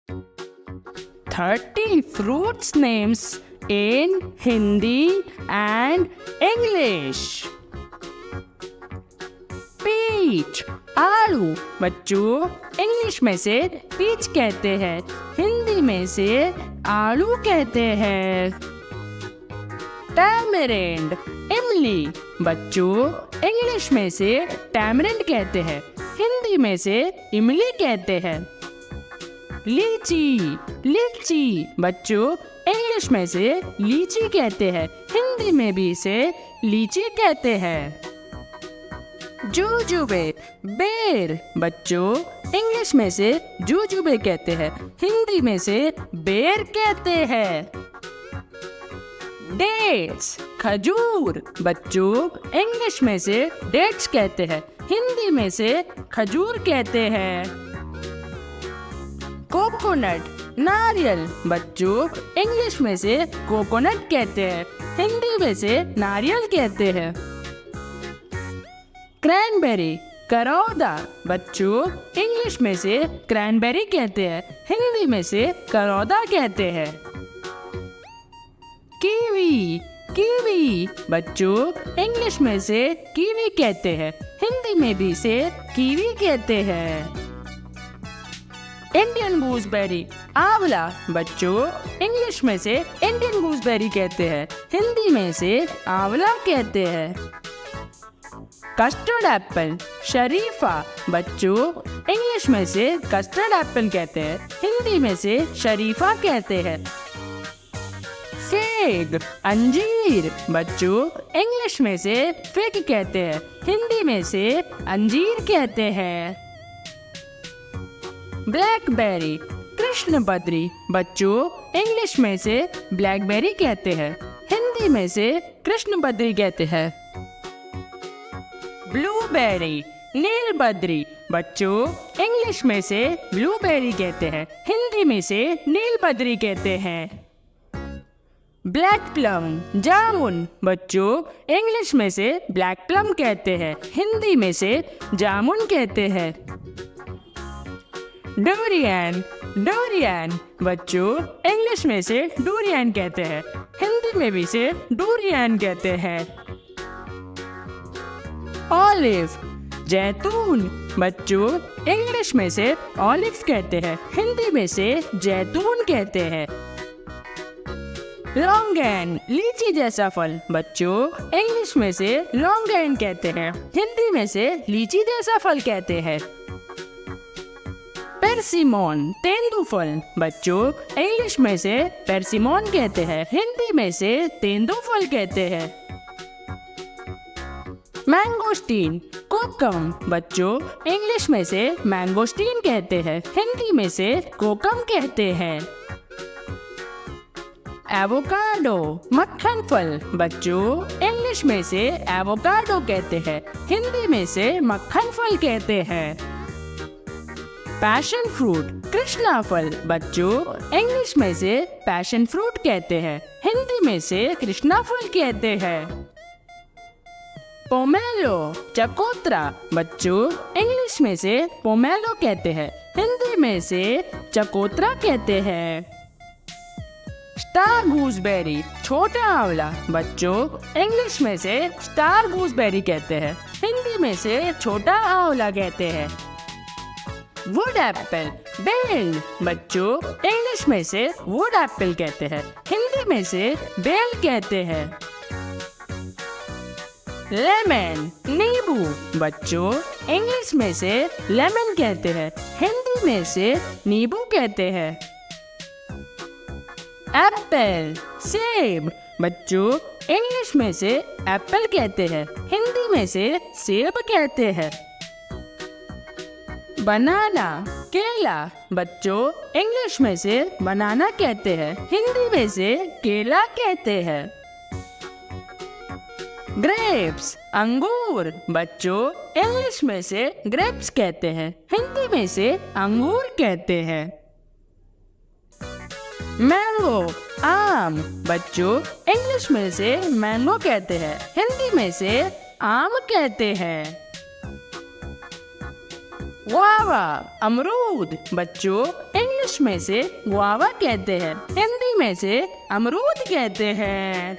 30 fruits names in Hindi and English. Peach, आड़ू. बच्चों, English में से पीच कहते हैं, हिंदी में से आड़ू कहते हैं. टैमरिंड, इमली. बच्चों, इंग्लिश में से टैमरिंड कहते हैं, हिंदी में से इमली कहते हैं. लीची, लीची. बच्चों, इंग्लिश में से लीची कहते हैं, हिंदी में भी इसे लीची कहते हैं. जूजुबे, बेर. बच्चों, इंग्लिश में से जूजुबे कहते हैं, हिंदी में से बेर कहते हैं. डेट्स, खजूर. बच्चों, इंग्लिश में से डेट्स कहते हैं, हिंदी में से खजूर कहते हैं. कोकोनट, नारियल. बच्चों, इंग्लिश में से कोकोनट कहते हैं, हिंदी में से नारियल कहते हैं. क्रैनबेरी, करौदा. बच्चों, इंग्लिश में से क्रैनबेरी कहते हैं, हिंदी में से करौदा कहते हैं. Kiwi, kiwi. बच्चों, इंग्लिश में से कीवी कहते हैं, हिंदी में भी इसे कीवी कहते हैं. इंडियन गूसबेरी, आंवला. बच्चों, इंग्लिश में से इंडियन गूसबेरी कहते हैं, हिंदी में से आंवला कहते हैं. कस्टर्ड एप्पल, शरीफा. बच्चों, इंग्लिश में से कस्टर्ड एप्पल कहते हैं, हिंदी में से शरीफा कहते हैं. फिग, अंजीर. बच्चों, इंग्लिश में से फिग कहते हैं, हिंदी में से अंजीर कहते हैं. ब्लैकबेरी, कृष्णबद्री. बच्चों, इंग्लिश में से ब्लैकबेरी कहते हैं, हिंदी में से कृष्णबद्री कहते हैं. ब्लूबेरी, नीलबद्री. बच्चों, इंग्लिश में से ब्लूबेरी कहते हैं, हिंदी में से नीलबद्री कहते हैं. ब्लैक प्लम, जामुन. बच्चों, इंग्लिश में से ब्लैक प्लम कहते हैं, हिंदी में से जामुन कहते हैं. Dorian, Dorian. बच्चों, इंग्लिश में से डोरियन कहते हैं, हिंदी में भी इसे डोरियन कहते हैं. ऑलिव, जैतून. बच्चों, इंग्लिश में से ऑलिव कहते हैं, हिंदी में से जैतून कहते हैं. लॉन्गेन, लीची जैसा फल. बच्चों, इंग्लिश में से लॉन्गेन कहते हैं, हिंदी में से लीची जैसा फल कहते हैं. पेरसिमोन, तेंदुफल. बच्चों, इंग्लिश में से पेरसिमोन कहते हैं, हिंदी में से तेंदुफल कहते हैं. मैंगोस्टीन, कोकम. बच्चों, इंग्लिश में से मैंगोस्टीन कहते हैं, हिंदी में से कोकम कहते हैं. एवोकाडो, मक्खन फल. बच्चों, इंग्लिश में से एवोकाडो कहते हैं, हिंदी में से मक्खन फल कहते हैं. पैशन फ्रूट, कृष्णा फल. बच्चों, इंग्लिश में से पैशन फ्रूट कहते हैं, हिंदी में से कृष्णा फल कहते हैं. पोमेलो, चकोतरा. बच्चों, इंग्लिश में से पोमेलो कहते हैं, हिंदी में से चकोतरा कहते हैं. स्टार गूसबेरी, छोटा आंवला. बच्चों, इंग्लिश में से स्टार गूसबेरी कहते हैं, हिंदी में से छोटा आंवला कहते हैं. वुड एप्पल, बेल. बच्चों, इंग्लिश में से वुड एप्पल कहते हैं, हिंदी में से बेल कहते हैं. लेमन, नींबू. बच्चों, इंग्लिश में से लेमन कहते हैं, हिंदी में से नींबू कहते हैं. एप्पल, सेब. बच्चों, इंग्लिश में से एप्पल कहते हैं, हिंदी में से सेब कहते हैं. बनाना, केला. बच्चों, इंग्लिश में से बनाना कहते हैं, हिंदी में से केला कहते हैं. ग्रेप्स, अंगूर. बच्चों, इंग्लिश में से ग्रेप्स कहते हैं, हिंदी में से अंगूर कहते हैं. मैंगो, आम. बच्चों, इंग्लिश में से मैंगो कहते हैं, हिंदी में से आम कहते हैं. गुआवा अमरूद। बच्चों इंग्लिश में से गुआवा कहते हैं, हिंदी में से अमरूद कहते हैं।